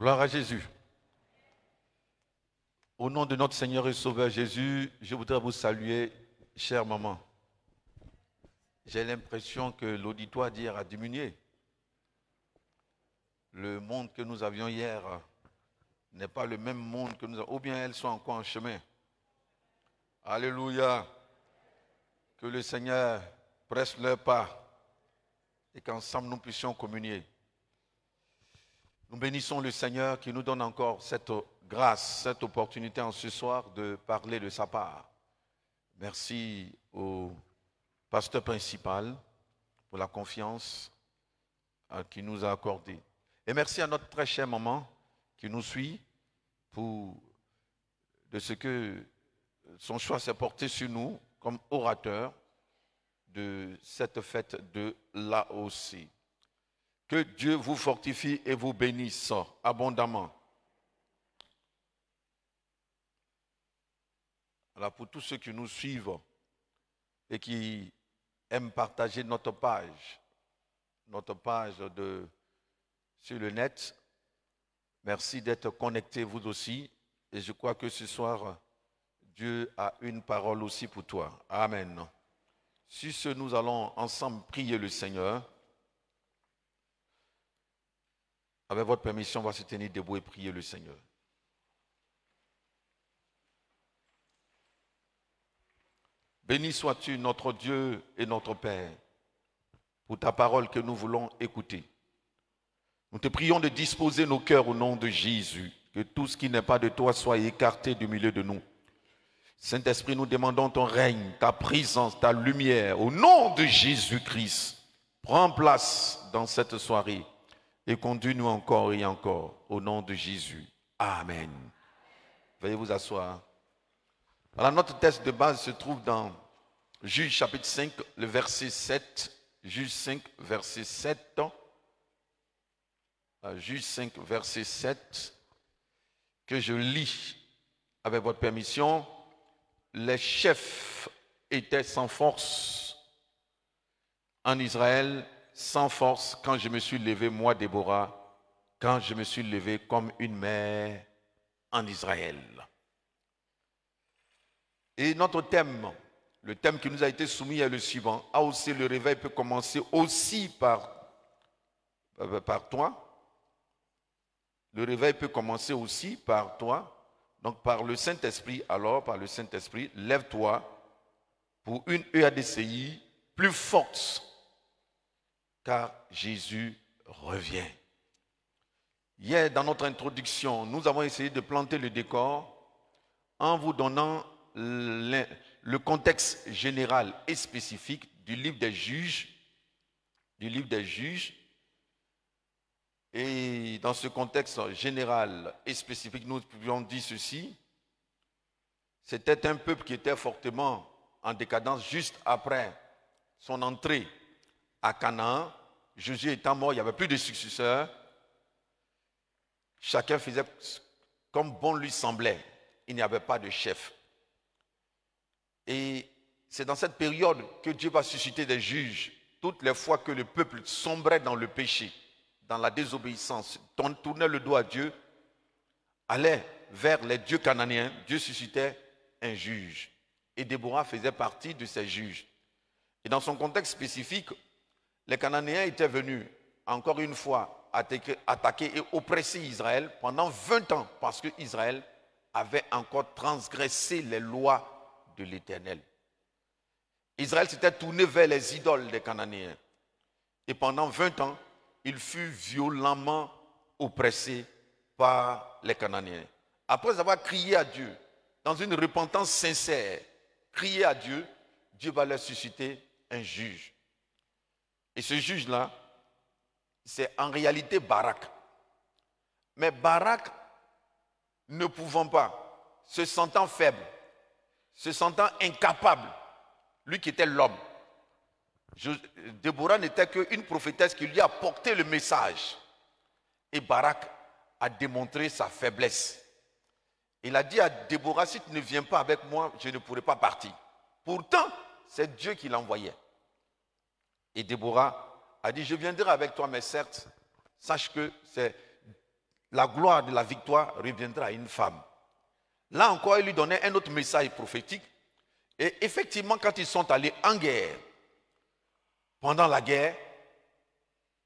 Gloire à Jésus. Au nom de notre Seigneur et Sauveur Jésus, je voudrais vous saluer, chère maman. J'ai l'impression que l'auditoire d'hier a diminué. Le monde que nous avions hier n'est pas le même monde que nous avons. Ou bien elles sont encore en chemin. Alléluia. Que le Seigneur presse leur pas et qu'ensemble nous puissions communier. Nous bénissons le Seigneur qui nous donne encore cette grâce, cette opportunité en ce soir de parler de sa part. Merci au pasteur principal pour la confiance qu'il nous a accordée. Et merci à notre très chère maman qui nous suit de ce que son choix s'est porté sur nous comme orateur de cette fête de l'AOC. Que Dieu vous fortifie et vous bénisse abondamment. Alors pour tous ceux qui nous suivent et qui aiment partager notre page sur le net, merci d'être connectés vous aussi. Et je crois que ce soir, Dieu a une parole aussi pour toi. Amen. Sur ce, nous allons ensemble prier le Seigneur. Avec votre permission, on va se tenir debout et prier le Seigneur. Béni sois-tu, notre Dieu et notre Père, pour ta parole que nous voulons écouter. Nous te prions de disposer nos cœurs au nom de Jésus, que tout ce qui n'est pas de toi soit écarté du milieu de nous. Saint-Esprit, nous demandons ton règne, ta présence, ta lumière, au nom de Jésus-Christ. Prends place dans cette soirée. Et conduis-nous encore et encore, au nom de Jésus. Amen. Veuillez vous asseoir. Alors, notre texte de base se trouve dans Juge chapitre 5, le verset 7. Juge 5, verset 7. Juge 5, verset 7, que je lis avec votre permission. Les chefs étaient sans force en Israël, sans force quand je me suis levé, moi Déborah, quand je me suis levé comme une mère en Israël. Et notre thème, le thème qui nous a été soumis est le suivant. AOC, le réveil peut commencer aussi par toi. Le réveil peut commencer aussi par toi. Donc par le Saint-Esprit, alors par le Saint-Esprit, lève-toi pour une EADCI plus forte. Car Jésus revient. Hier, dans notre introduction, nous avons essayé de planter le décor en vous donnant le contexte général et spécifique du livre des juges. Et dans ce contexte général et spécifique, nous pouvions dire ceci. C'était un peuple qui était fortement en décadence juste après son entrée à Canaan. Josué étant mort, il n'y avait plus de successeurs. Chacun faisait comme bon lui semblait. Il n'y avait pas de chef. Et c'est dans cette période que Dieu va susciter des juges. Toutes les fois que le peuple sombrait dans le péché, dans la désobéissance, tournait le dos à Dieu, allait vers les dieux cananéens, Dieu suscitait un juge. Et Déborah faisait partie de ces juges. Et dans son contexte spécifique, les Cananéens étaient venus, encore une fois, attaquer et oppresser Israël pendant 20 ans, parce qu'Israël avait encore transgressé les lois de l'Éternel. Israël s'était tourné vers les idoles des Cananéens. Et pendant 20 ans, il fut violemment oppressé par les Cananéens. Après avoir crié à Dieu, dans une repentance sincère, crié à Dieu, Dieu va leur susciter un juge. Et ce juge-là, c'est en réalité Barak. Mais Barak, ne pouvant pas, se sentant faible, se sentant incapable, lui qui était l'homme, Déborah n'était qu'une prophétesse qui lui a porté le message. Et Barak a démontré sa faiblesse. Il a dit à Déborah, si tu ne viens pas avec moi, je ne pourrai pas partir. Pourtant, c'est Dieu qui l'envoyait. Et Déborah a dit, je viendrai avec toi, mais certes, sache que c'est la gloire de la victoire reviendra à une femme. Là encore, il lui donnait un autre message prophétique. Et effectivement, quand ils sont allés en guerre, pendant la guerre,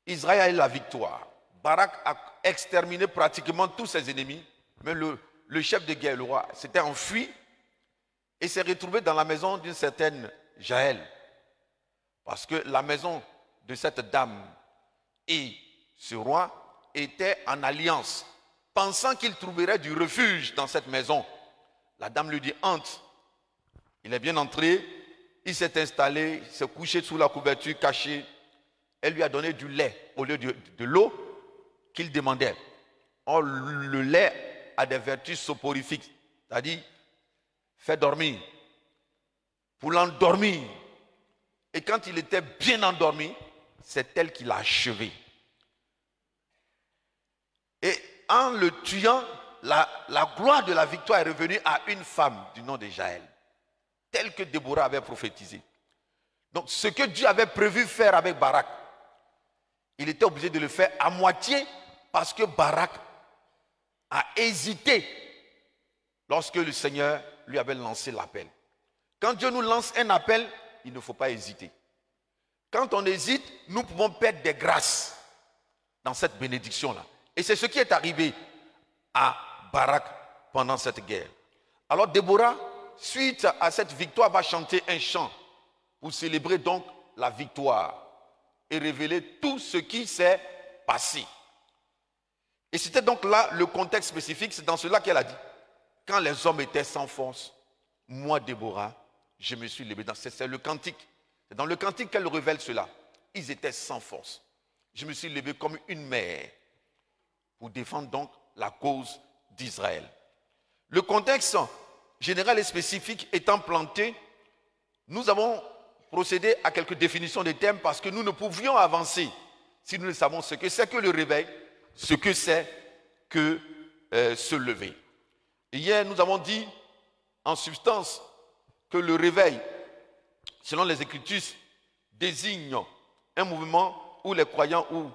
Israël a eu la victoire. Barak a exterminé pratiquement tous ses ennemis, mais le chef de guerre, le roi, s'était enfui et s'est retrouvé dans la maison d'une certaine Jaël. Parce que la maison de cette dame et ce roi étaient en alliance. Pensant qu'il trouverait du refuge dans cette maison, la dame lui dit « Entre ». Il est bien entré, il s'est installé, il s'est couché sous la couverture, caché. Elle lui a donné du lait au lieu de l'eau qu'il demandait. Or, le lait a des vertus soporifiques, c'est-à-dire fait dormir, pour l'endormir. Et quand il était bien endormi, c'est elle qui l'a achevé. Et en le tuant, la gloire de la victoire est revenue à une femme du nom de Jaël, telle que Déborah avait prophétisé. Donc ce que Dieu avait prévu faire avec Barak, il était obligé de le faire à moitié parce que Barak a hésité lorsque le Seigneur lui avait lancé l'appel. Quand Dieu nous lance un appel, il ne faut pas hésiter. Quand on hésite, nous pouvons perdre des grâces dans cette bénédiction-là. Et c'est ce qui est arrivé à Barak pendant cette guerre. Alors Déborah, suite à cette victoire, va chanter un chant pour célébrer donc la victoire et révéler tout ce qui s'est passé. Et c'était donc là le contexte spécifique, c'est dans cela qu'elle a dit. Quand les hommes étaient sans force, moi Déborah, je me suis levé. C'est le cantique. C'est dans le cantique qu'elle révèle cela. Ils étaient sans force. Je me suis levé comme une mère pour défendre donc la cause d'Israël. Le contexte général et spécifique étant planté, nous avons procédé à quelques définitions des thèmes parce que nous ne pouvions avancer si nous ne savons ce que c'est que le réveil, ce que c'est que se lever. Hier, nous avons dit en substance que le réveil, selon les Écritures, désigne un mouvement où les croyants ou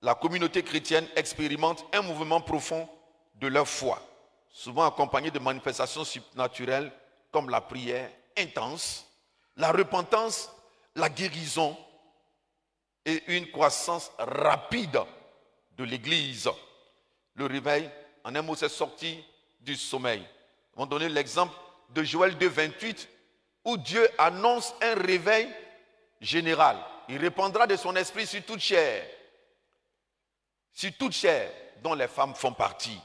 la communauté chrétienne expérimente un mouvement profond de leur foi, souvent accompagné de manifestations surnaturelles comme la prière intense, la repentance, la guérison et une croissance rapide de l'Église. Le réveil, en un mot, c'est sorti du sommeil. On va donner l'exemple de Joël 2, 28, où Dieu annonce un réveil général. Il répandra de son esprit sur toute chair dont les femmes font partie.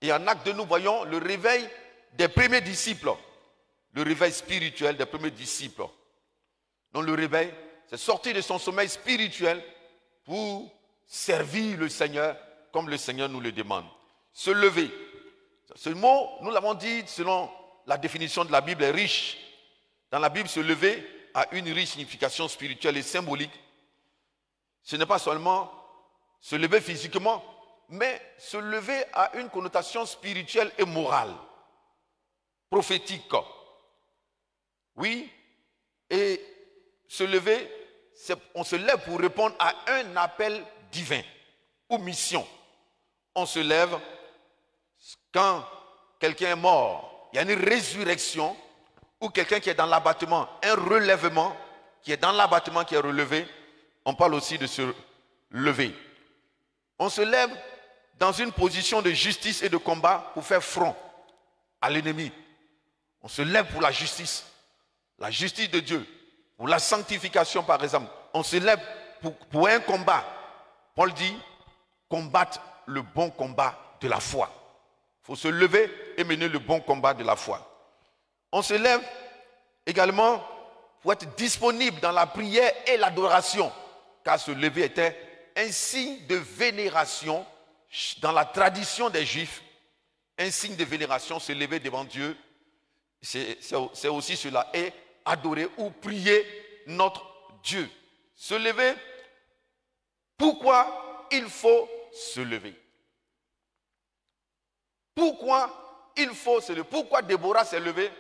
Et en Acte 2, nous voyons le réveil des premiers disciples, le réveil spirituel des premiers disciples. Donc le réveil, c'est sortir de son sommeil spirituel pour servir le Seigneur comme le Seigneur nous le demande. Se lever. Ce mot, nous l'avons dit selon la définition de la Bible, est riche. Dans la Bible, se lever a une riche signification spirituelle et symbolique. Ce n'est pas seulement se lever physiquement, mais se lever a une connotation spirituelle et morale, prophétique. Oui, et se lever, on se lève pour répondre à un appel divin ou mission. On se lève quand quelqu'un est mort, il y a une résurrection, ou quelqu'un qui est dans l'abattement, un relèvement, qui est dans l'abattement, qui est relevé, on parle aussi de se lever. On se lève dans une position de justice et de combat pour faire front à l'ennemi. On se lève pour la justice de Dieu, pour la sanctification par exemple. On se lève pour un combat. Paul dit, combattre le bon combat de la foi. Il faut se lever et mener le bon combat de la foi. On se lève également pour être disponible dans la prière et l'adoration, car se lever était un signe de vénération dans la tradition des Juifs. Un signe de vénération, se lever devant Dieu, c'est aussi cela, et adorer ou prier notre Dieu. Se lever, pourquoi il faut se lever? Pourquoi il faut se lever? Pourquoi Déborah s'est levée?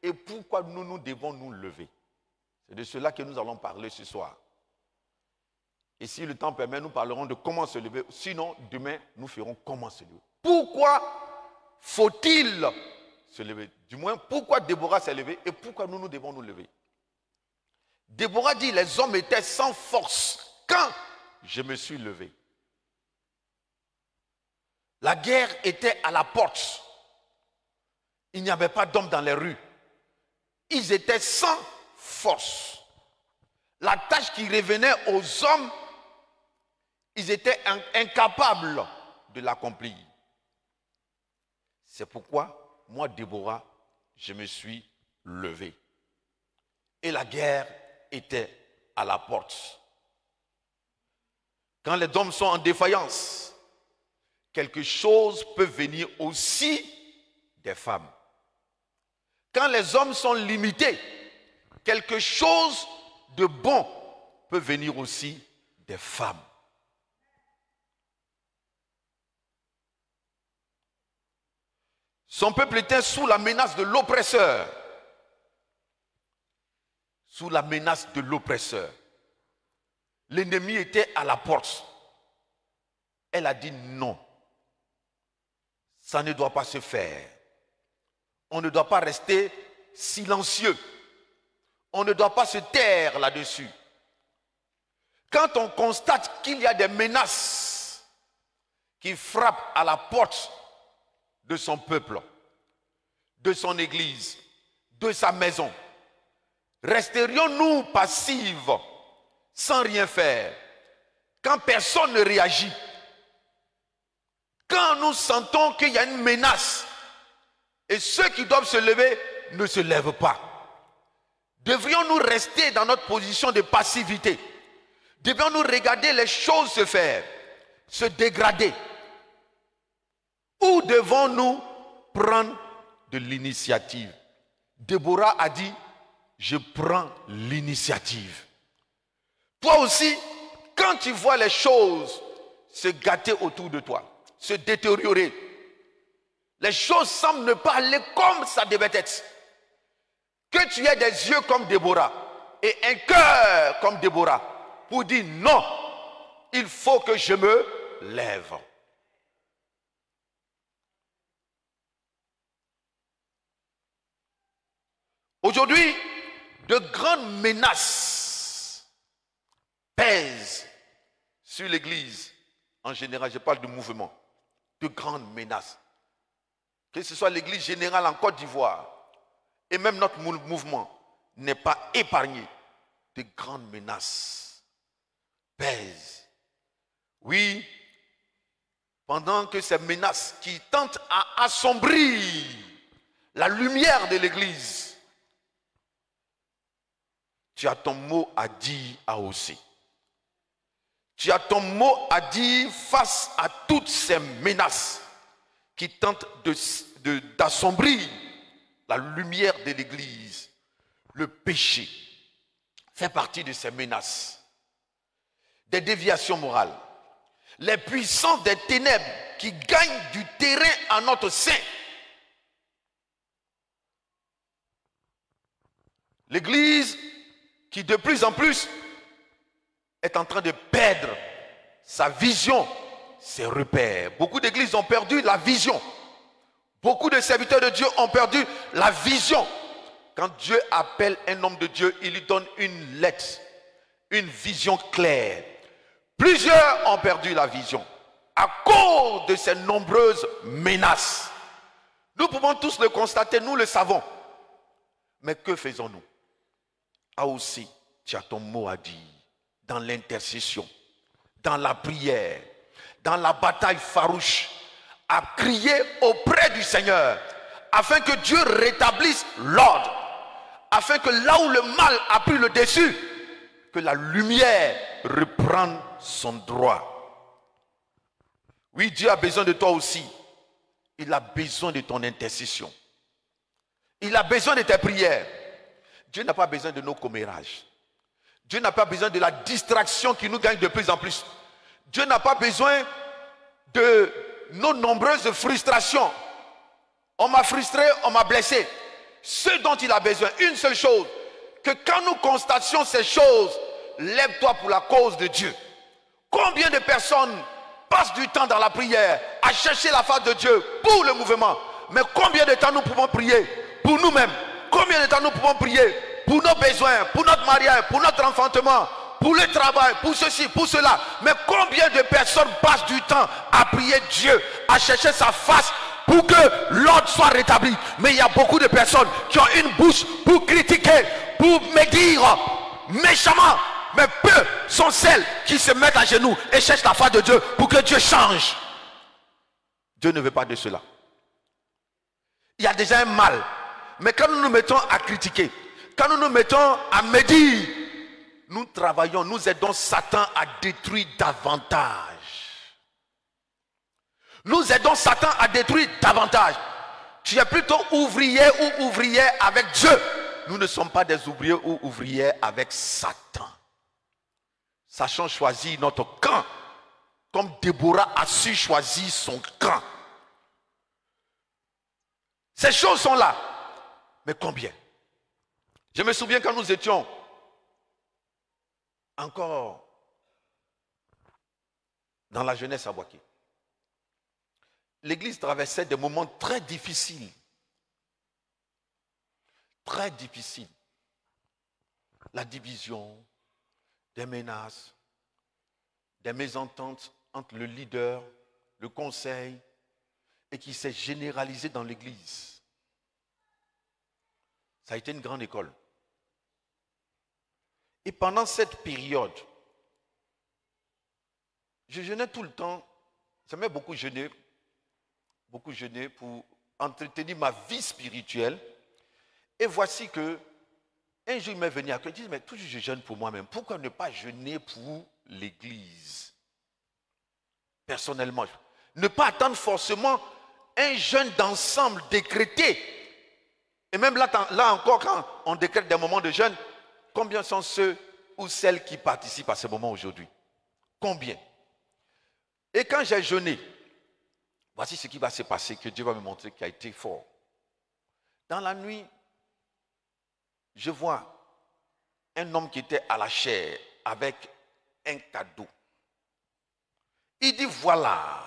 Et pourquoi nous devons nous lever? C'est de cela que nous allons parler ce soir. Et si le temps permet, nous parlerons de comment se lever. Sinon, demain, nous ferons comment se lever. Pourquoi faut-il se lever? Du moins, pourquoi Déborah s'est levée et pourquoi nous devons nous lever? Déborah dit, les hommes étaient sans force quand je me suis levé. La guerre était à la porte. Il n'y avait pas d'hommes dans les rues. Ils étaient sans force. La tâche qui revenait aux hommes, ils étaient incapables de l'accomplir. C'est pourquoi, moi, Déborah, je me suis levé. Et la guerre était à la porte. Quand les hommes sont en défaillance, quelque chose peut venir aussi des femmes. Quand les hommes sont limités, quelque chose de bon peut venir aussi des femmes. Son peuple était sous la menace de l'oppresseur. Sous la menace de l'oppresseur. L'ennemi était à la porte. Elle a dit non. Ça ne doit pas se faire. On ne doit pas rester silencieux. On ne doit pas se taire là-dessus. Quand on constate qu'il y a des menaces qui frappent à la porte de son peuple, de son église, de sa maison, resterions-nous passives sans rien faire quand personne ne réagit? Quand nous sentons qu'il y a une menace et ceux qui doivent se lever ne se lèvent pas, devrions-nous rester dans notre position de passivité? Devrions-nous regarder les choses se faire, se dégrader? Ou devons-nous prendre de l'initiative? Déborah a dit, je prends l'initiative. Toi aussi, quand tu vois les choses se gâter autour de toi, se détériorer, les choses semblent ne pas aller comme ça devait être. Que tu aies des yeux comme Déborah et un cœur comme Déborah pour dire non, il faut que je me lève. Aujourd'hui, de grandes menaces pèsent sur l'Église. En général, je parle de mouvement. De grandes menaces. Que ce soit l'Église générale en Côte d'Ivoire et même notre mouvement n'est pas épargné. De grandes menaces pèsent. Oui, pendant que ces menaces qui tentent à assombrir la lumière de l'Église, tu as ton mot à dire à hausser. Tu as ton mot à dire face à toutes ces menaces qui tentent d'assombrir la lumière de l'Église. Le péché fait partie de ces menaces. Des déviations morales. Les puissants des ténèbres qui gagnent du terrain en notre sein. L'Église qui de plus en plus est en train de perdre sa vision, ses repères. Beaucoup d'églises ont perdu la vision. Beaucoup de serviteurs de Dieu ont perdu la vision. Quand Dieu appelle un homme de Dieu, il lui donne une lettre, une vision claire. Plusieurs ont perdu la vision à cause de ces nombreuses menaces. Nous pouvons tous le constater, nous le savons. Mais que faisons-nous? Ah aussi, tu as ton mot à dire dans l'intercession, dans la prière, dans la bataille farouche, à crier auprès du Seigneur, afin que Dieu rétablisse l'ordre, afin que là où le mal a pris le dessus, que la lumière reprenne son droit. Oui, Dieu a besoin de toi aussi. Il a besoin de ton intercession. Il a besoin de tes prières. Dieu n'a pas besoin de nos commérages. Dieu n'a pas besoin de la distraction qui nous gagne de plus en plus. Dieu n'a pas besoin de nos nombreuses frustrations. On m'a frustré, on m'a blessé. Ce dont il a besoin, une seule chose, que quand nous constations ces choses, lève-toi pour la cause de Dieu. Combien de personnes passent du temps dans la prière à chercher la face de Dieu pour le mouvement? Mais combien de temps nous pouvons prier pour nous-mêmes? Combien de temps nous pouvons prier pour nos besoins, pour notre mariage, pour notre enfantement, pour le travail, pour ceci, pour cela? Mais combien de personnes passent du temps à prier Dieu, à chercher sa face pour que l'ordre soit rétabli? Mais il y a beaucoup de personnes qui ont une bouche pour critiquer, pour médire méchamment. Mais peu sont celles qui se mettent à genoux et cherchent la face de Dieu pour que Dieu change. Dieu ne veut pas de cela. Il y a déjà un mal. Mais quand nous nous mettons à critiquer, quand nous nous mettons à médire, nous travaillons, nous aidons Satan à détruire davantage. Nous aidons Satan à détruire davantage. Tu es plutôt ouvrier ou ouvrière avec Dieu. Nous ne sommes pas des ouvriers ou ouvrières avec Satan. Sachons choisir notre camp, comme Déborah a su choisir son camp. Ces choses sont là. Mais combien? Je me souviens quand nous étions encore dans la jeunesse à Boaké. L'église traversait des moments très difficiles. Très difficiles. La division, des menaces, des mésententes entre le leader, le conseil, et qui s'est généralisé dans l'église. Ça a été une grande école. Et pendant cette période, je jeûnais tout le temps. J'aimais beaucoup jeûner pour entretenir ma vie spirituelle. Et voici que un jour il m'est venu à cœur, il dit, mais toujours je jeûne pour moi-même. Pourquoi ne pas jeûner pour l'église? Personnellement, ne pas attendre forcément un jeûne d'ensemble décrété. Et même là encore, quand on décrète des moments de jeûne, combien sont ceux ou celles qui participent à ces moments aujourd'hui? Combien? Et quand j'ai jeûné, voici ce qui va se passer, que Dieu va me montrer qui a été fort. Dans la nuit, je vois un homme qui était à la chair avec un cadeau. Il dit, voilà,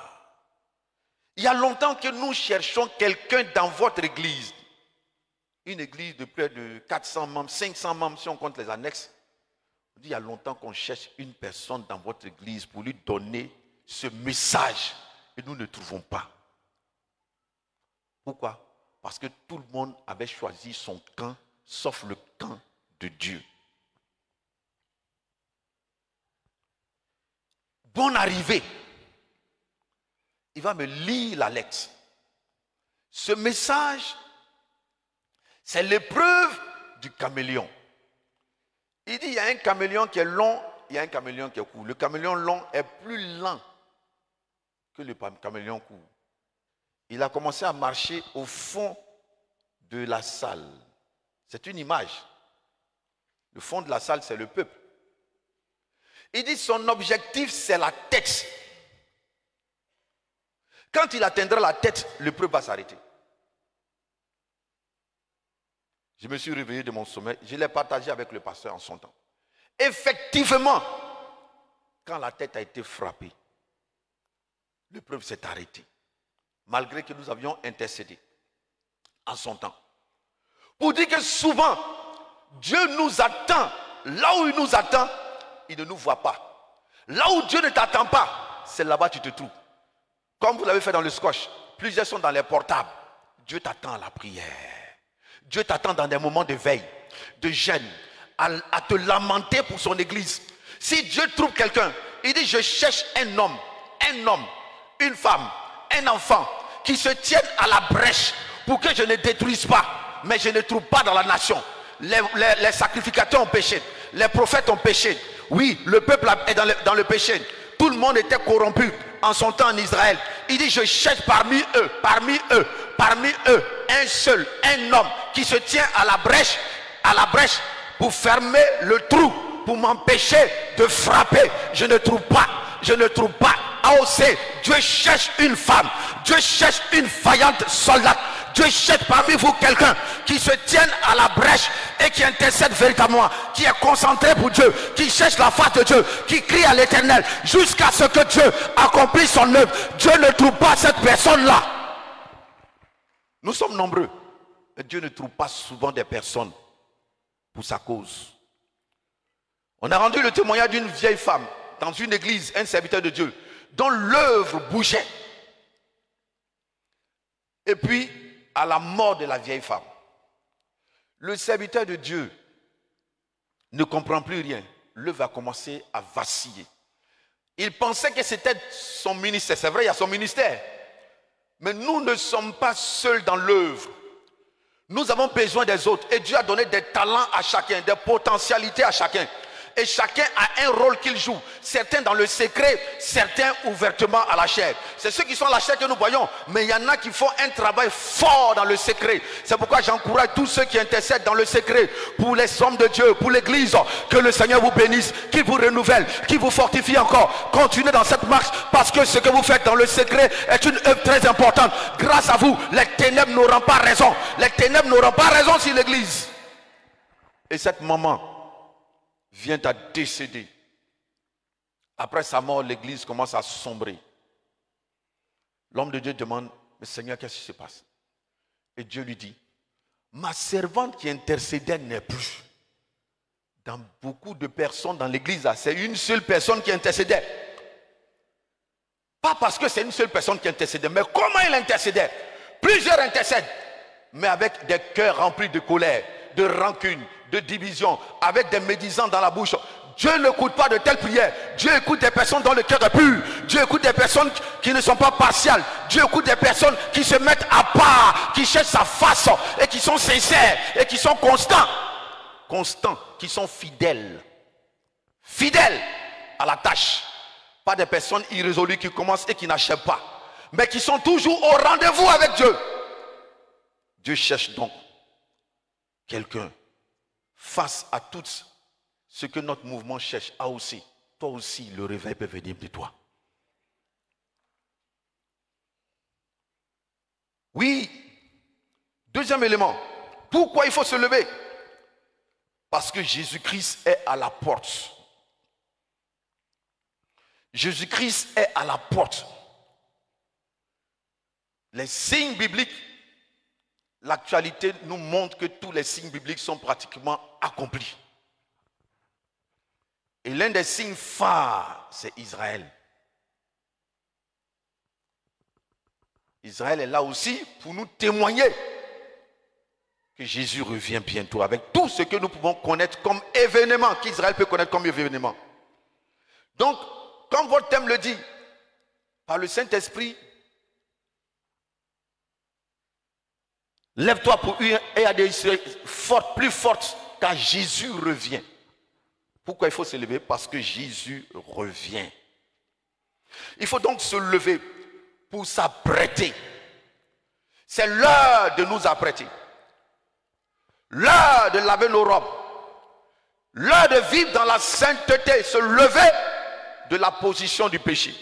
il y a longtemps que nous cherchons quelqu'un dans votre église. Une église de près de 400 membres, 500 membres si on compte les annexes. Il dit, il y a longtemps qu'on cherche une personne dans votre église pour lui donner ce message. Et nous ne trouvons pas. Pourquoi? Parce que tout le monde avait choisi son camp, sauf le camp de Dieu. Bonne arrivée. Il va me lire la lettre. Ce message, c'est l'épreuve du caméléon. Il dit, il y a un caméléon qui est long, il y a un caméléon qui est court. Le caméléon long est plus lent que le caméléon court. Il a commencé à marcher au fond de la salle. C'est une image. Le fond de la salle, c'est le peuple. Il dit, son objectif, c'est la tête. Quand il atteindra la tête, le peuple va s'arrêter. Je me suis réveillé de mon sommeil. Je l'ai partagé avec le pasteur en son temps. Effectivement, quand la tête a été frappée, le peuple s'est arrêté. Malgré que nous avions intercédé en son temps. Pour dire que souvent, Dieu nous attend. Là où il nous attend, il ne nous voit pas. Là où Dieu ne t'attend pas, c'est là-bas que tu te trouves. Comme vous l'avez fait dans le scotch. Plusieurs sont dans les portables. Dieu t'attend à la prière. Dieu t'attend dans des moments de veille, de jeûne, à te lamenter pour son église. Si Dieu trouve quelqu'un, il dit, je cherche un homme, une femme, un enfant qui se tienne à la brèche pour que je ne détruise pas. Mais je ne trouve pas dans la nation. Les sacrificateurs ont péché. Les prophètes ont péché. Oui, le peuple est dans le péché. Tout le monde était corrompu en son temps en Israël. Il dit, je cherche parmi eux, un seul, un homme qui se tient à la brèche pour fermer le trou, pour m'empêcher de frapper. Je ne trouve pas. AOC, Dieu cherche une femme. Dieu cherche une vaillante soldate. Dieu cherche parmi vous quelqu'un qui se tienne à la brèche et qui intercède véritablement, qui est concentré pour Dieu, qui cherche la face de Dieu, qui crie à l'Éternel jusqu'à ce que Dieu accomplisse son œuvre. Dieu ne trouve pas cette personne-là. Nous sommes nombreux, mais Dieu ne trouve pas souvent des personnes pour sa cause. On a rendu le témoignage d'une vieille femme dans une église, un serviteur de Dieu, dont l'œuvre bougeait. Et puis, à la mort de la vieille femme, le serviteur de Dieu ne comprend plus rien. L'œuvre a commencé à vaciller. Il pensait que c'était son ministère. C'est vrai, il y a son ministère. Mais nous ne sommes pas seuls dans l'œuvre. Nous avons besoin des autres. Et Dieu a donné des talents à chacun, des potentialités à chacun. Et chacun a un rôle qu'il joue. Certains dans le secret, certains ouvertement à la chair. C'est ceux qui sont à la chair que nous voyons. Mais il y en a qui font un travail fort dans le secret. C'est pourquoi j'encourage tous ceux qui intercèdent dans le secret. Pour les hommes de Dieu, pour l'église. Que le Seigneur vous bénisse, qu'il vous renouvelle, qu'il vous fortifie encore. Continuez dans cette marche parce que ce que vous faites dans le secret est une œuvre très importante. Grâce à vous, les ténèbres n'auront pas raison. Les ténèbres n'auront pas raison sur l'église. Et cette maman vient à décéder. Après sa mort, l'église commence à sombrer. L'homme de Dieu demande, mais Seigneur, qu'est-ce qui se passe? Et Dieu lui dit, ma servante qui intercédait n'est plus. Dans beaucoup de personnes dans l'église, c'est une seule personne qui intercédait. Pas parce que c'est une seule personne qui intercédait, mais comment il intercédait? Plusieurs intercèdent, mais avec des cœurs remplis de colère, de rancune, de division, avec des médisants dans la bouche. Dieu n'écoute pas de telles prières. Dieu écoute des personnes dont le cœur est pur. Dieu écoute des personnes qui ne sont pas partiales. Dieu écoute des personnes qui se mettent à part, qui cherchent sa face et qui sont sincères et qui sont constants. Constants, qui sont fidèles. Fidèles à la tâche. Pas des personnes irrésolues qui commencent et qui n'achèvent pas. Mais qui sont toujours au rendez-vous avec Dieu. Dieu cherche donc quelqu'un face à tout ce que notre mouvement cherche à aussi. Toi aussi, le réveil peut venir de toi. Oui. Deuxième élément. Pourquoi il faut se lever? Parce que Jésus-Christ est à la porte. Jésus-Christ est à la porte. Les signes bibliques, l'actualité nous montre que tous les signes bibliques sont pratiquement accomplis. Et l'un des signes phares, c'est Israël. Israël est là aussi pour nous témoigner que Jésus revient bientôt avec tout ce que nous pouvons connaître comme événement, qu'Israël peut connaître comme événement. Donc, comme votre thème le dit, par le Saint-Esprit, lève-toi pour une EADIC forte, plus forte, car Jésus revient. Pourquoi il faut se lever? Parce que Jésus revient. Il faut donc se lever pour s'apprêter. C'est l'heure de nous apprêter. L'heure de laver nos robes. L'heure de vivre dans la sainteté. Se lever de la position du péché.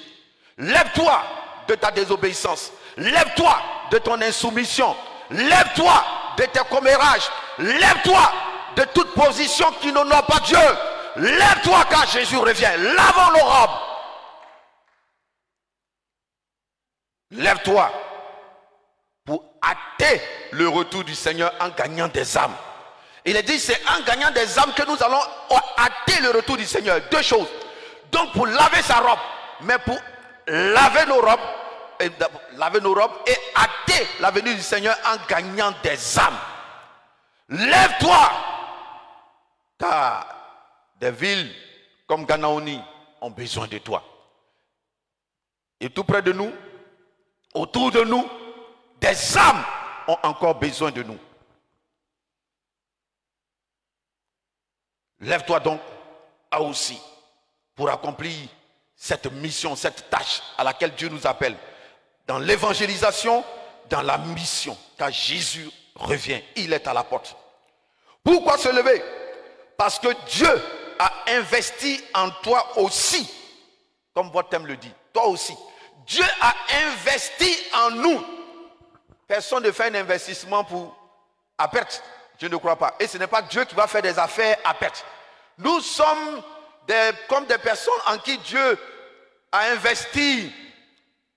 Lève-toi de ta désobéissance. Lève-toi de ton insoumission. Lève-toi de tes commérages. Lève-toi de toute position qui n'honore pas Dieu. Lève-toi car Jésus revient. Lavons nos robes. Lève-toi pour hâter le retour du Seigneur en gagnant des âmes. Il est dit, c'est en gagnant des âmes que nous allons hâter le retour du Seigneur. Deux choses. Donc pour laver sa robe, mais pour laver nos robes, et hâter la venue du Seigneur en gagnant des âmes. Lève-toi, car des villes comme Ganaoni ont besoin de toi. Et tout près de nous, autour de nous, des âmes ont encore besoin de nous. Lève-toi donc à aussi pour accomplir cette mission, cette tâche à laquelle Dieu nous appelle. Dans l'évangélisation, dans la mission, car Jésus revient, il est à la porte. Pourquoi se lever? Parce que Dieu a investi en toi aussi, comme votre thème le dit, toi aussi. Dieu a investi en nous Personne ne fait un investissement à perte. Je ne crois pas. Et ce n'est pas Dieu qui va faire des affaires à perte. Nous sommes comme des personnes en qui Dieu a investi.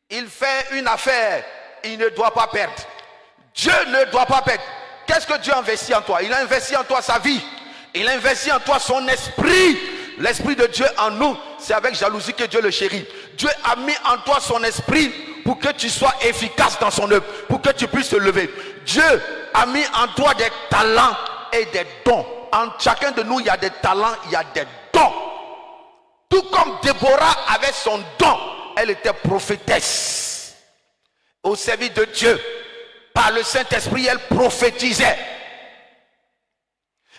Il fait une affaire, il ne doit pas perdre. Dieu ne doit pas perdre. Qu'est-ce que Dieu a investi en toi? Il a investi en toi sa vie. Il a investi en toi son esprit. L'esprit de Dieu en nous, c'est avec jalousie que Dieu le chérit. Dieu a mis en toi son esprit pour que tu sois efficace dans son œuvre, pour que tu puisses te lever. Dieu a mis en toi des talents et des dons. En chacun de nous, il y a des talents, il y a des dons. Tout comme Déborah avait son don, elle était prophétesse. Au service de Dieu, par le Saint-Esprit, elle prophétisait.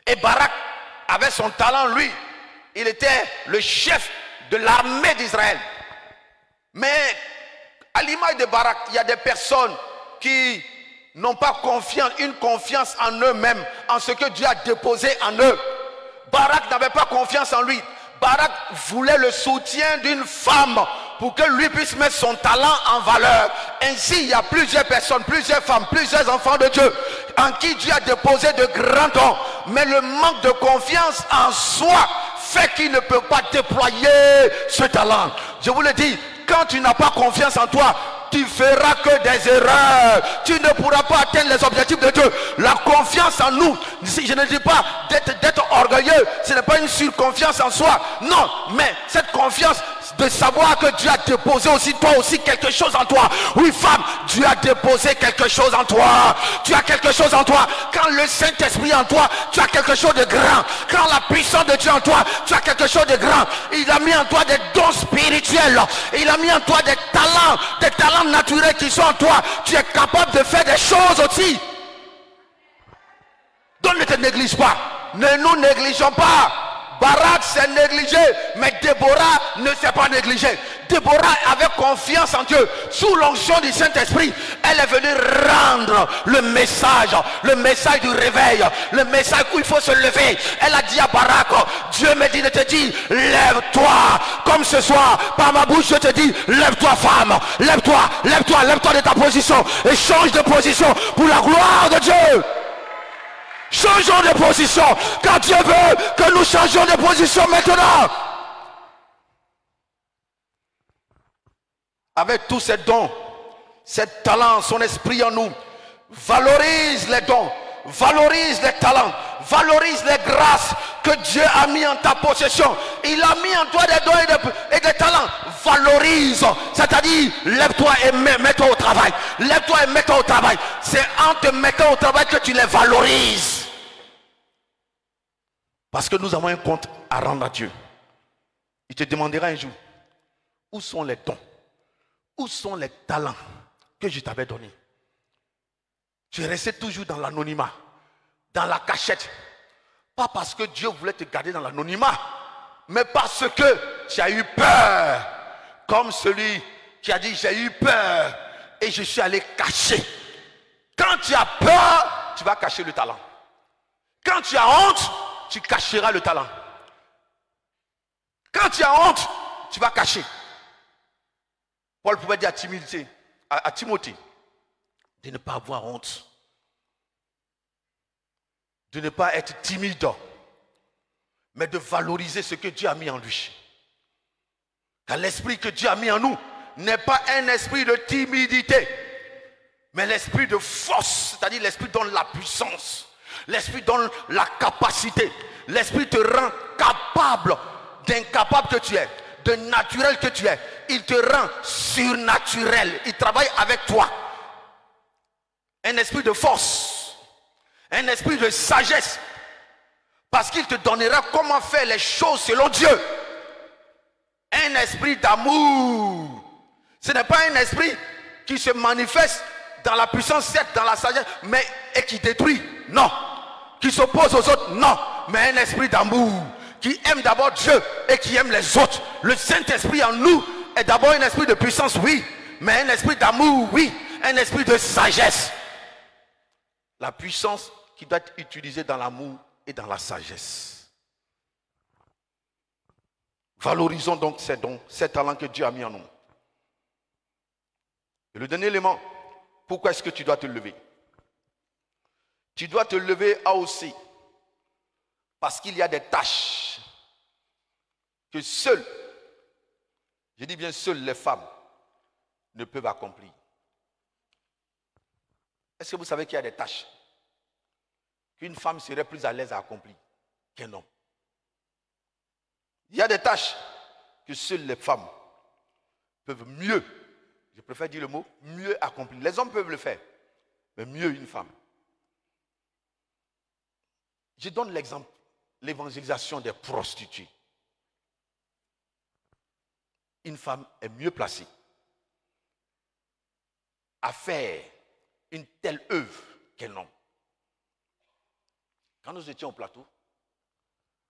Et Barak avait son talent, lui. Il était le chef de l'armée d'Israël. Mais à l'image de Barak, il y a des personnes qui n'ont pas une confiance en eux-mêmes, en ce que Dieu a déposé en eux. Barak n'avait pas confiance en lui. Barak voulait le soutien d'une femme pour que lui puisse mettre son talent en valeur. Ainsi, il y a plusieurs personnes, plusieurs femmes, plusieurs enfants de Dieu en qui Dieu a déposé de grands dons. Mais le manque de confiance en soi fait qu'il ne peut pas déployer ce talent. Je vous le dis, quand tu n'as pas confiance en toi, tu feras que des erreurs. Tu ne pourras pas atteindre les objectifs de Dieu. La confiance en nous, je ne dis pas d'être orgueilleux, ce n'est pas une surconfiance en soi. Non, mais cette confiance de savoir que Dieu a déposé aussi toi aussi quelque chose en toi. Oui, femme, Dieu a déposé quelque chose en toi. Tu as quelque chose en toi. Quand le Saint-Esprit est en toi, tu as quelque chose de grand. Quand la puissance de Dieu en toi, tu as quelque chose de grand. Il a mis en toi des dons spirituels. Il a mis en toi des talents naturels qui sont en toi. Tu es capable de faire des choses aussi. Donc ne te néglige pas. Ne nous négligeons pas. Barak s'est négligé, mais Déborah ne s'est pas négligée. Déborah avait confiance en Dieu. Sous l'onction du Saint-Esprit, elle est venue rendre le message du réveil, le message où il faut se lever. Elle a dit à Barak, Dieu me dit de te dire, lève-toi. Comme ce soir, par ma bouche, je te dis, lève-toi femme, lève-toi de ta position et change de position pour la gloire de Dieu. Changeons de position, car Dieu veut que nous changions de position maintenant. Avec tous ces dons, ces talents, son esprit en nous, valorise les dons, valorise les talents, valorise les grâces que Dieu a mis en ta possession. Il a mis en toi des dons et des talents. Valorise, c'est-à-dire lève-toi et mets-toi au travail. Lève-toi et mets-toi au travail. C'est en te mettant au travail que tu les valorises. Parce que nous avons un compte à rendre à Dieu. Il te demandera un jour, où sont les dons? Où sont les talents que je t'avais donnés? Tu es resté toujours dans l'anonymat, dans la cachette. Pas parce que Dieu voulait te garder dans l'anonymat, mais parce que tu as eu peur. Comme celui qui a dit, j'ai eu peur et je suis allé cacher. Quand tu as peur, tu vas cacher le talent. Quand tu as honte, tu cacheras le talent. Quand tu as honte, tu vas cacher. Paul pouvait dire à Timothée de ne pas avoir honte, de ne pas être timide, mais de valoriser ce que Dieu a mis en lui. Car l'esprit que Dieu a mis en nous n'est pas un esprit de timidité, mais l'esprit de force, c'est-à-dire l'esprit donne la puissance. L'esprit donne la capacité. L'esprit te rend capable d'incapable que tu es, de naturel que tu es. Il te rend surnaturel. Il travaille avec toi. Un esprit de force, un esprit de sagesse, parce qu'il te donnera comment faire les choses selon Dieu. Un esprit d'amour. Ce n'est pas un esprit qui se manifeste dans la puissance, certes, dans la sagesse, mais et qui détruit. Non. Qui s'oppose aux autres. Non. Mais un esprit d'amour qui aime d'abord Dieu et qui aime les autres. Le Saint-Esprit en nous est d'abord un esprit de puissance, oui. Mais un esprit d'amour, oui. Un esprit de sagesse. La puissance qui doit être utilisée dans l'amour et dans la sagesse. Valorisons donc ces dons, ces talents que Dieu a mis en nous. Et le dernier élément, Pourquoi est-ce que tu dois te lever? Tu dois te lever AOC parce qu'il y a des tâches que seules, je dis bien seules les femmes ne peuvent accomplir. Est-ce que vous savez qu'il y a des tâches qu'une femme serait plus à l'aise à accomplir qu'un homme? Il y a des tâches que seules les femmes peuvent mieux, je préfère dire le mot, mieux accomplir. Les hommes peuvent le faire, mais mieux une femme. Je donne l'exemple, l'évangélisation des prostituées. Une femme est mieux placée à faire une telle œuvre qu'un homme. Quand nous étions au plateau,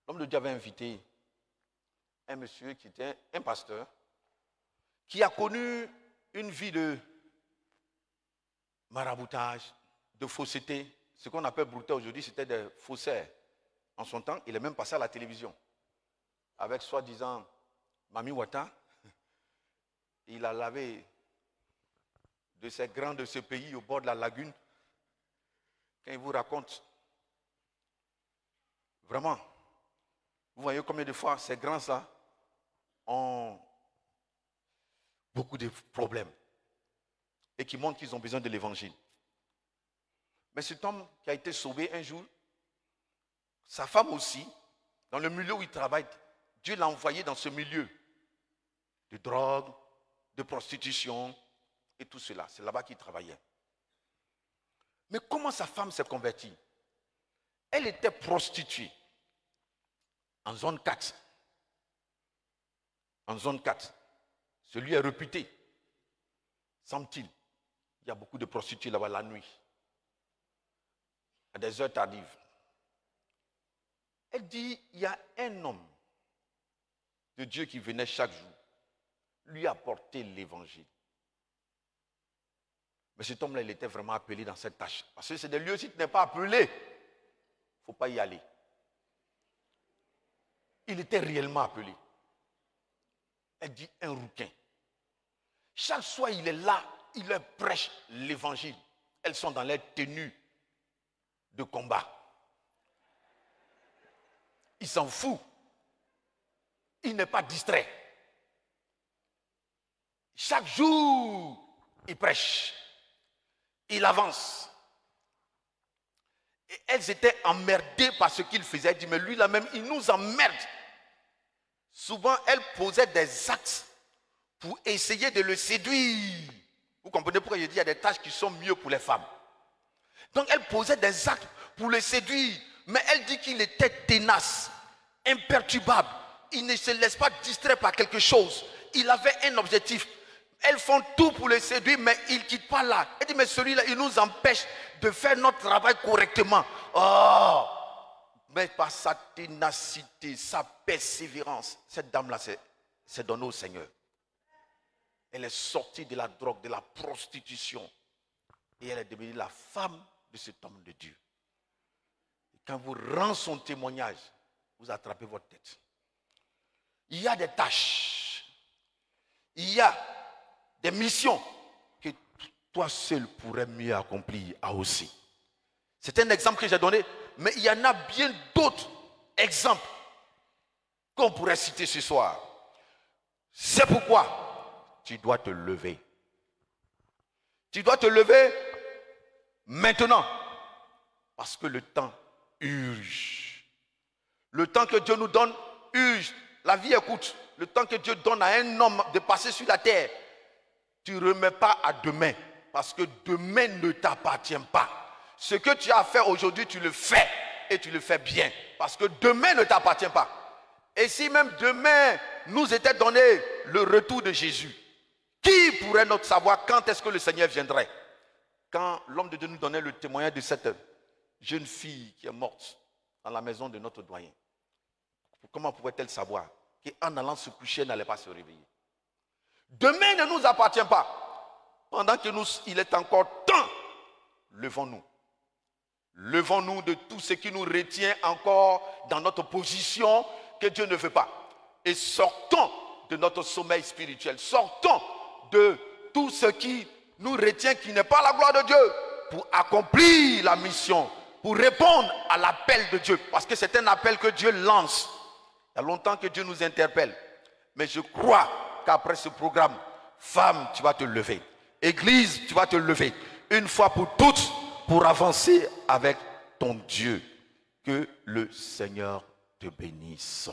l'homme de Dieu avait invité un monsieur qui était un pasteur, qui a connu une vie de maraboutage, de fausseté. Ce qu'on appelle brouter aujourd'hui, c'était des faussaires. En son temps, il est même passé à la télévision. Avec soi-disant Mami Wata, il a lavé de ces grands de ce pays au bord de la lagune. Quand il vous raconte, vraiment, vous voyez combien de fois ces grands-là ont beaucoup de problèmes et qui montrent qu'ils ont besoin de l'évangile. Mais cet homme qui a été sauvé un jour, sa femme aussi, dans le milieu où il travaille, Dieu l'a envoyé dans ce milieu de drogue, de prostitution et tout cela. C'est là-bas qu'il travaillait. Mais comment sa femme s'est convertie? Elle était prostituée en zone 4. En zone 4. Celui est réputé. Semble-t-il. Il y a beaucoup de prostituées là-bas la nuit. À des heures tardives. Elle dit, il y a un homme de Dieu qui venait chaque jour lui apporter l'évangile. Mais cet homme-là, il était vraiment appelé dans cette tâche. Parce que c'est des lieux, si tu n'es pas appelé, il ne faut pas y aller. Il était réellement appelé. Elle dit un rouquin. Chaque soir, il est là, il leur prêche l'évangile. Elles sont dans leur tenue de combat. Il s'en fout. Il n'est pas distrait. Chaque jour, il prêche. Il avance. Et elles étaient emmerdées par ce qu'il faisait. Elle dit, mais lui là même, il nous emmerde. Souvent, elle posait des actes pour essayer de le séduire. Vous comprenez pourquoi je dis qu'il y a des tâches qui sont mieux pour les femmes. Donc, elle posait des actes pour le séduire. Mais elle dit qu'il était tenace, imperturbable. Il ne se laisse pas distraire par quelque chose. Il avait un objectif. Elles font tout pour le séduire, mais il ne quitte pas là. Elle dit, mais celui-là, il nous empêche de faire notre travail correctement. Oh! Mais par sa ténacité, sa persévérance, cette dame-là s'est donnée au Seigneur. Elle est sortie de la drogue, de la prostitution. Et elle est devenue la femme de cet homme de Dieu. Et quand vous rendez son témoignage, vous attrapez votre tête. Il y a des tâches. Il y a des missions que toi seul pourrais mieux accomplir aussi. C'est un exemple que j'ai donné, mais il y en a bien d'autres exemples qu'on pourrait citer ce soir. C'est pourquoi tu dois te lever. Tu dois te lever maintenant, parce que le temps urge. Le temps que Dieu nous donne urge. La vie est courte. Le temps que Dieu donne à un homme de passer sur la terre, tu ne remets pas à demain, parce que demain ne t'appartient pas. Ce que tu as fait aujourd'hui, tu le fais, et tu le fais bien, parce que demain ne t'appartient pas. Et si même demain nous était donné le retour de Jésus, qui pourrait notre savoir quand est-ce que le Seigneur viendrait? Quand l'homme de Dieu nous donnait le témoignage de cette jeune fille qui est morte dans la maison de notre doyen, comment pouvait-elle savoir qu'en allant se coucher, elle n'allait pas se réveiller? Demain ne nous appartient pas. Pendant que il est encore temps, levons-nous. Levons-nous de tout ce qui nous retient encore dans notre position que Dieu ne veut pas. Et sortons de notre sommeil spirituel. Sortons de tout ce qui nous retient qui n'est pas la gloire de Dieu pour accomplir la mission, pour répondre à l'appel de Dieu. Parce que c'est un appel que Dieu lance. Il y a longtemps que Dieu nous interpelle. Mais je crois qu'après ce programme, femme, tu vas te lever. Église, tu vas te lever. Une fois pour toutes, pour avancer avec ton Dieu. Que le Seigneur te bénisse.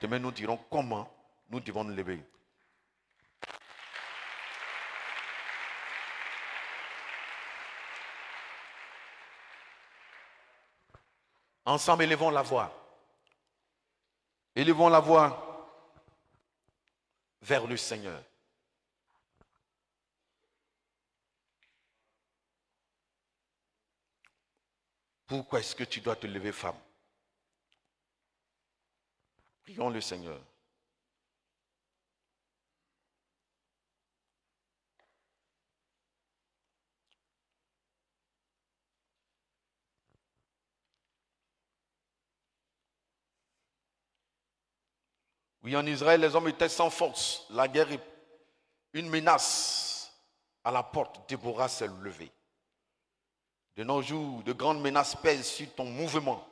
Demain, nous dirons comment nous devons nous lever. Ensemble, élevons la voix. Élevons la voix vers le Seigneur. Pourquoi est-ce que tu dois te lever, femme? Prions le Seigneur. Oui, en Israël, les hommes étaient sans force. La guerre est une menace à la porte. Déborah s'est levée. De nos jours, de grandes menaces pèsent sur ton mouvement.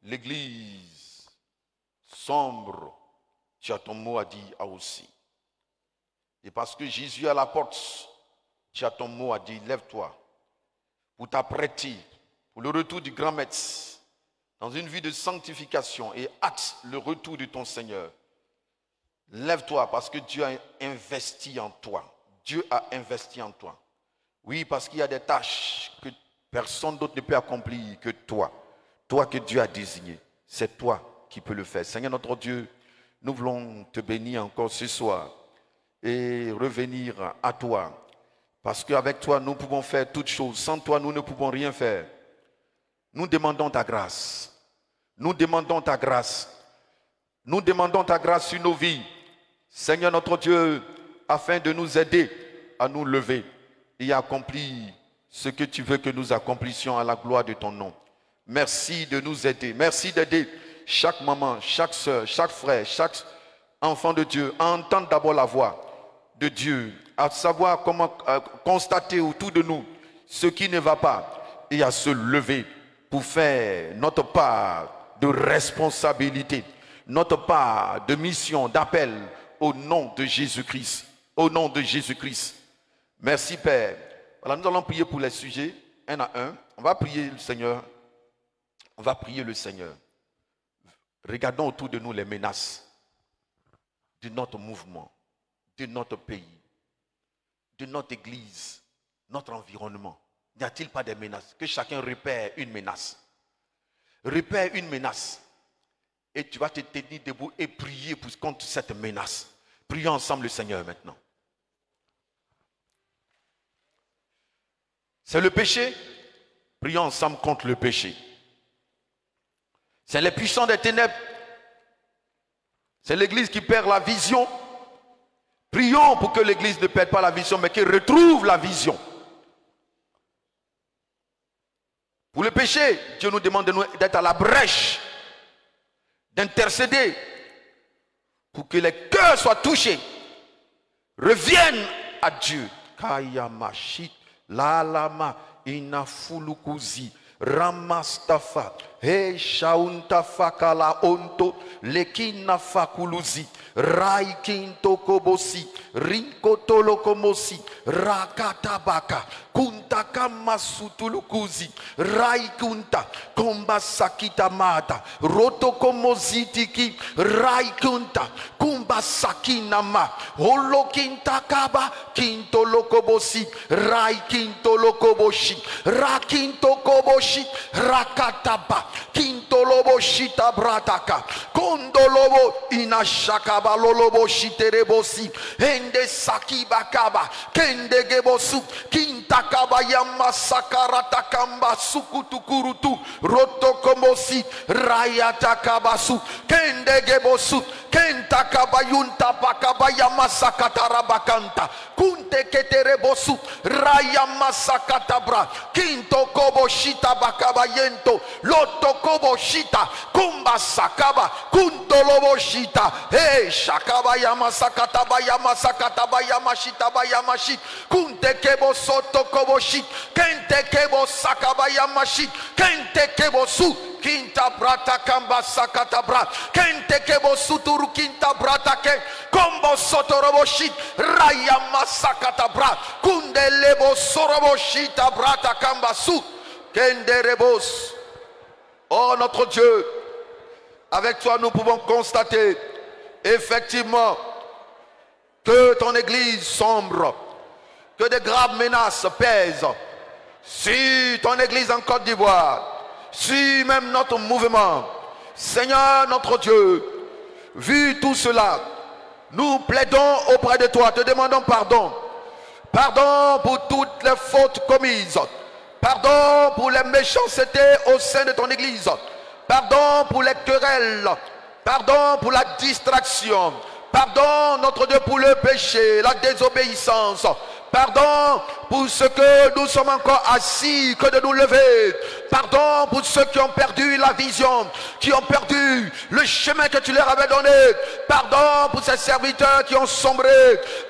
L'église sombre, tu as ton mot à dire aussi. Et parce que Jésus est à la porte, tu as ton mot à dire, lève-toi pour t'apprêter pour le retour du grand maître dans une vie de sanctification et hâte le retour de ton Seigneur. Lève-toi parce que Dieu a investi en toi. Dieu a investi en toi. Oui, parce qu'il y a des tâches que personne d'autre ne peut accomplir que toi. Toi que Dieu a désigné. C'est toi qui peux le faire. Seigneur notre Dieu, nous voulons te bénir encore ce soir et revenir à toi. Parce qu'avec toi, nous pouvons faire toutes choses. Sans toi, nous ne pouvons rien faire. Nous demandons ta grâce. Nous demandons ta grâce. Nous demandons ta grâce sur nos vies. Seigneur notre Dieu, afin de nous aider à nous lever et à accomplir ce que tu veux que nous accomplissions à la gloire de ton nom. Merci de nous aider. Merci d'aider chaque maman, chaque soeur, chaque frère, chaque enfant de Dieu à entendre d'abord la voix de Dieu, à savoir comment constater autour de nous ce qui ne va pas et à se lever pour faire notre part de responsabilité, notre part de mission, d'appel au nom de Jésus-Christ. Au nom de Jésus-Christ. Merci Père. Voilà, nous allons prier pour les sujets, un à un. On va prier le Seigneur. On va prier le Seigneur. Regardons autour de nous les menaces de notre mouvement, de notre pays, de notre église, notre environnement. N'y a-t-il pas des menaces? Que chacun repère une menace. Repère une menace. Et tu vas te tenir debout et prier contre cette menace. Prions ensemble le Seigneur maintenant. C'est le péché. Prions ensemble contre le péché. C'est les puissants des ténèbres. C'est l'église qui perd la vision. Prions pour que l'église ne perde pas la vision, mais qu'elle retrouve la vision. Pour le péché, Dieu nous demande d'être à la brèche, d'intercéder pour que les cœurs soient touchés, reviennent à Dieu. Kayamashit, lalama, inafulukuzi, ramastafa, he shauntafa kala onto, lekina fakuluzi, raikinto kobosi, rinkotolokomosi, rakatabaka, kuntakama sutulukuzi, raikunta, kombasakita mata, rotokomozitiki, raikunta, kumbasakinama, holokintakaba, kintolokobosi, raikintolokoboshi, rakintokoboshi, rakataba, kintoloboshita brataka, kondolobo inashakaba loloboshi terebosi, ende sakibakaba, kendegebosu, kintakaba yamasakarata sukutukurutu, rotokomosi, rayatakabasu, kendegebosu, kentakaba yuntapakaba yamasakatarabakanta, kunte keterebosu raya masakatabra kinto kobo shita bakabayento loto kobo shita kumba sakaba kuntolobo shita hey shakaba yamasakataba yamasakataba yamashitaba yamashit kunte kebo soto kobo shit kente kebo sakaba yamashit kente kebo su Kinta brata kamba sakata brat kente kebo suturu kinta brata ke kombo sotorobo shit raya masakata brat kunde lebo sorobo shita brata kamba su kende rebos. Oh notre Dieu, avec toi nous pouvons constater effectivement que ton église sombre, que de graves menaces pèsent sur ton église en Côte d'Ivoire, sur même notre mouvement. Seigneur notre Dieu, vu tout cela, nous plaidons auprès de toi, te demandons pardon. Pardon pour toutes les fautes commises. Pardon pour les méchancetés au sein de ton église. Pardon pour les querelles. Pardon pour la distraction. Pardon notre Dieu pour le péché, la désobéissance. Pardon pour ce que nous sommes encore assis que de nous lever. Pardon pour ceux qui ont perdu la vision, qui ont perdu le chemin que tu leur avais donné. Pardon pour ces serviteurs qui ont sombré.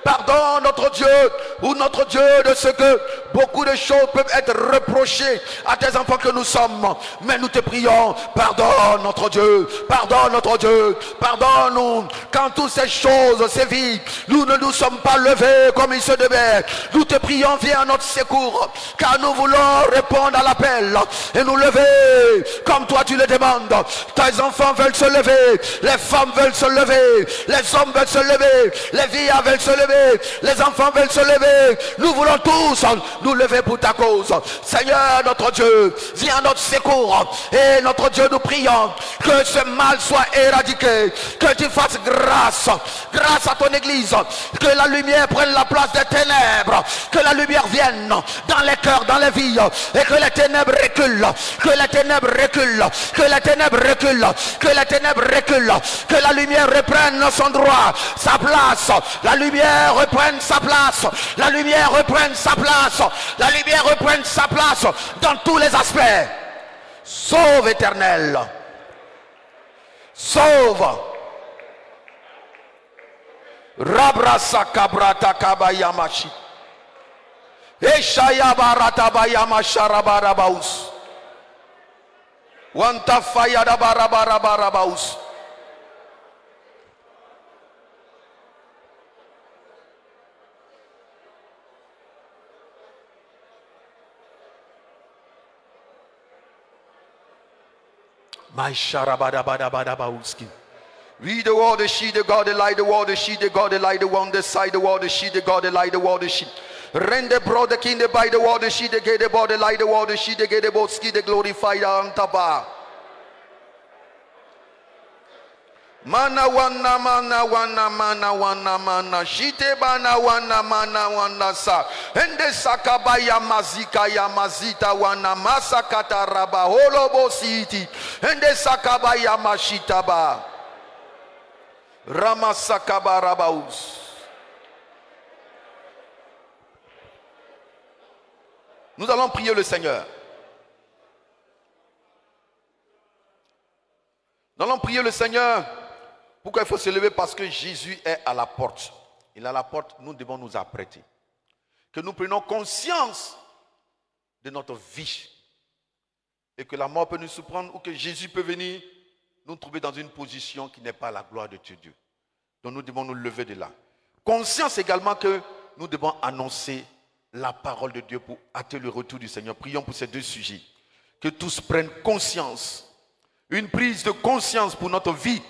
Pardon notre Dieu, ou notre Dieu, de ce que beaucoup de choses peuvent être reprochées à tes enfants que nous sommes. Mais nous te prions, pardonne notre Dieu, pardonne notre Dieu, pardonne-nous. Quand toutes ces choses sévissent, nous ne nous sommes pas levés comme il se devait. Nous te prions, viens à notre secours, car nous voulons répondre à l'appel et nous lever comme toi tu le demandes. Tes enfants veulent se lever, les femmes veulent se lever, les hommes veulent se lever, les vieillards veulent se lever, les enfants veulent se lever. Nous voulons tous nous lever pour ta cause. Seigneur notre Dieu, viens à notre secours. Et notre Dieu, nous prions que ce mal soit éradiqué, que tu fasses grâce à ton église, que la lumière prenne la place des ténèbres, que la lumière vienne dans les cœurs, dans les vies, et que les ténèbres reculent, que les ténèbres reculent, que les ténèbres reculent, que les ténèbres reculent, que la lumière reprenne son droit, sa place, la lumière reprenne sa place, la lumière reprenne sa place, la lumière reprenne sa place dans tous les aspects. Sauve, Éternel, sauve. Rabrasa kabrata kabayamashi. Eshaya barata bayama sharabarabaus. Wanta fayada barabarabaus. My sharabarabarabauski. Read the word, the sheet, the God, the light, the word, the sheet, the God, the light, the one, the side, the word, the sheet, the God, the light, the word, the sheet. Render brother king, the by the word, the sheet, the gate, the body, the light, the word, the sheet, the gate, the boski, the glorified antaba. Mana wana mana wana mana wana mana shite bana wana mana wana sa ende sakabaya mazika ya mazita wana masakata raba holobo city ende sakabaya mashita ba ramasakaba rabaus. Nous allons prier le Seigneur. Nous allons prier le Seigneur. Pourquoi il faut se lever? Parce que Jésus est à la porte. Il est à la porte, nous devons nous apprêter. Que nous prenions conscience de notre vie. Et que la mort peut nous surprendre ou que Jésus peut venir nous trouver dans une position qui n'est pas la gloire de Dieu. Donc nous devons nous lever de là. Conscience également que nous devons annoncer la parole de Dieu pour hâter le retour du Seigneur. Prions pour ces deux sujets. Que tous prennent conscience. Une prise de conscience pour notre vie.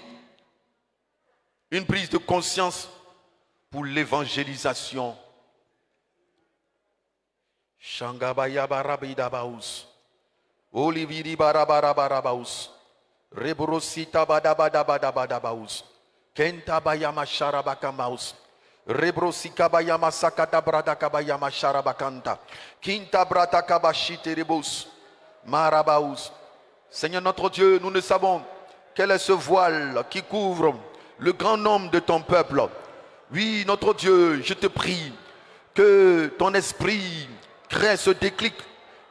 Une prise de conscience pour l'évangélisation. Shangabaya barabidabaus. Oliviri barabarabaus. Rebrosita badabadabadabaus. Kenta bayama sharabakamaus. Rebrosika bayama sakata brata kabayama sharabakanta. Kinta brata kabashite rebus. Marabaus. Seigneur notre Dieu, nous ne savons quel est ce voile qui couvre le grand nombre de ton peuple. Oui, notre Dieu, je te prie que ton esprit crée ce déclic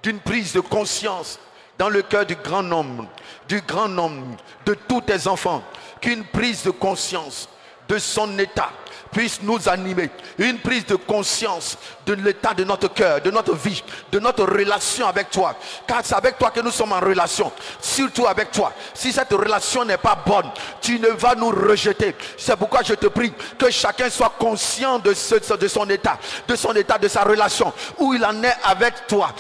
d'une prise de conscience dans le cœur du grand nombre de tous tes enfants, qu'une prise de conscience de son état puisse nous animer, une prise de conscience de l'état de notre cœur, de notre vie, de notre relation avec toi, car c'est avec toi que nous sommes en relation, surtout avec toi. Si cette relation n'est pas bonne, tu ne vas nous rejeter. C'est pourquoi je te prie que chacun soit conscient de son état, de sa relation, où il en est avec toi,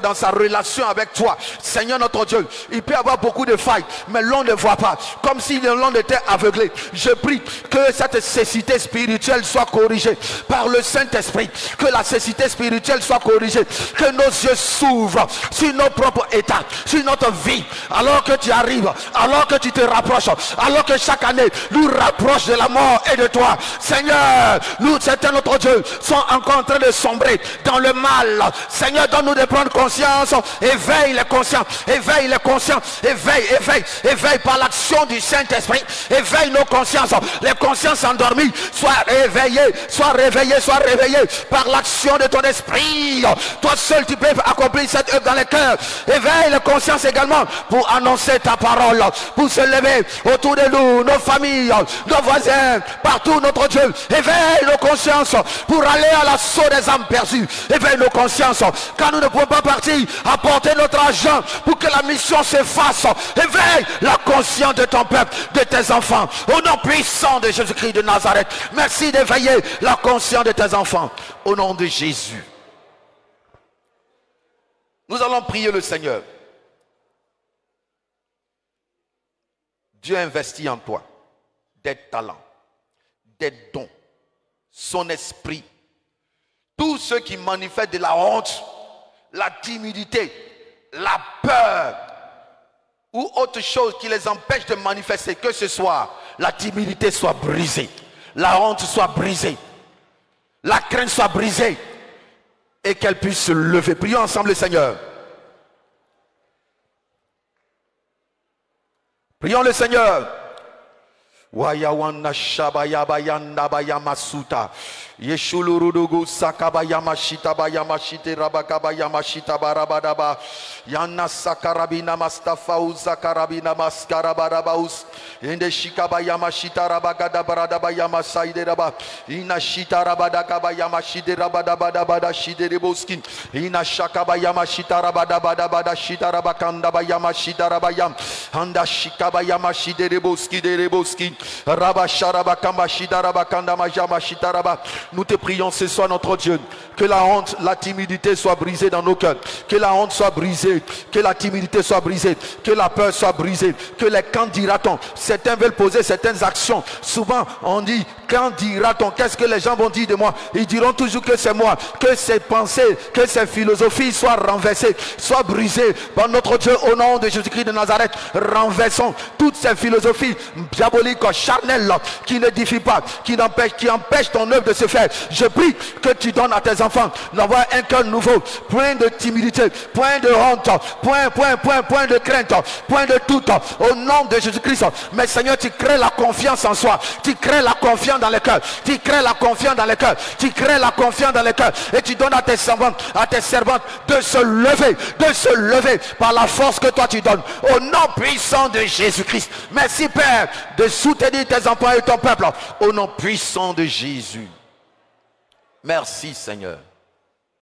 dans sa relation avec toi. Seigneur notre Dieu, il peut y avoir beaucoup de failles, mais l'on ne voit pas, comme si l'on était aveuglé. Je prie que cette cécité spirituelle soit corrigée par le Saint-Esprit, que la cécité spirituelle soit corrigée, que nos yeux s'ouvrent sur nos propres états, sur notre vie, alors que tu arrives, alors que tu te rapproches, alors que chaque année nous rapproche de la mort et de toi. Seigneur, nous, certains notre Dieu, sont encore en train de sombrer dans le mal. Seigneur, donne-nous de prendre conscience. Éveille les conscients, éveille par l'action du Saint-Esprit. Éveille nos consciences, les consciences endormies, sois réveillées par l'action de ton esprit. Toi seul tu peux accomplir cette œuvre dans les cœurs. Éveille les consciences également pour annoncer ta parole, pour se lever autour de nous, nos familles, nos voisins, partout notre Dieu. Éveille nos consciences pour aller à l'assaut des âmes perdues. Éveille nos consciences car nous ne pouvons pas partir apporter notre argent pour que la mission se fasse. Éveille la conscience de ton peuple, de tes enfants, au nom puissant de Jésus-Christ de Nazareth. Merci d'éveiller la conscience de tes enfants au nom de Jésus. Nous allons prier le Seigneur. Dieu investit en toi des talents, des dons, son esprit. Tout ce qui manifeste de la honte, la timidité, la peur ou autre chose qui les empêche de manifester, que ce soit la timidité soit brisée, la honte soit brisée, la crainte soit brisée et qu'elle puisse se lever. Prions ensemble le Seigneur. Prions le Seigneur. Wayawana shabayaba bayamasuta yeshulurudugu sakabayamashita bayamashite rabakabayamashita barabadaba yana sakarabina mastafa uzakarabina maskarabarabaus inde shikabayamashita rabagada baradaba saide raba ina shita rabadakabayamashite rabadabada shidereboski ina shakabayamashita rabadabada shita rabakanda bayamashita rabayam anda shikabayamashite reboski dereboski. Nous te prions ce soir notre Dieu, que la honte, la timidité soit brisée dans nos cœurs, que la honte soit brisée, que la timidité soit brisée, que la peur soit brisée, que les quand dira-t-on, certains veulent poser certaines actions, souvent on dit quand dira-t-on, qu'est-ce que les gens vont dire de moi? Ils diront toujours que c'est moi, que ces pensées, que ces philosophies soient renversées, soient brisées par notre Dieu au nom de Jésus-Christ de Nazareth. Renversons toutes ces philosophies diaboliques, charnelles, qui n'édifient pas, qui empêchent ton œuvre de se faire. Je prie que tu donnes à tes enfants d'avoir un cœur nouveau, point de timidité, point de honte, point de crainte, point de tout, au nom de Jésus-Christ. Mais Seigneur, tu crées la confiance en soi, tu crées la confiance dans les cœurs, tu crées la confiance dans les cœurs, tu crées la confiance dans les cœurs, et tu donnes à tes servantes de se lever par la force que toi tu donnes, au nom puissant de Jésus-Christ. Merci Père de soutenir tes enfants et ton peuple, au nom puissant de Jésus. Merci Seigneur.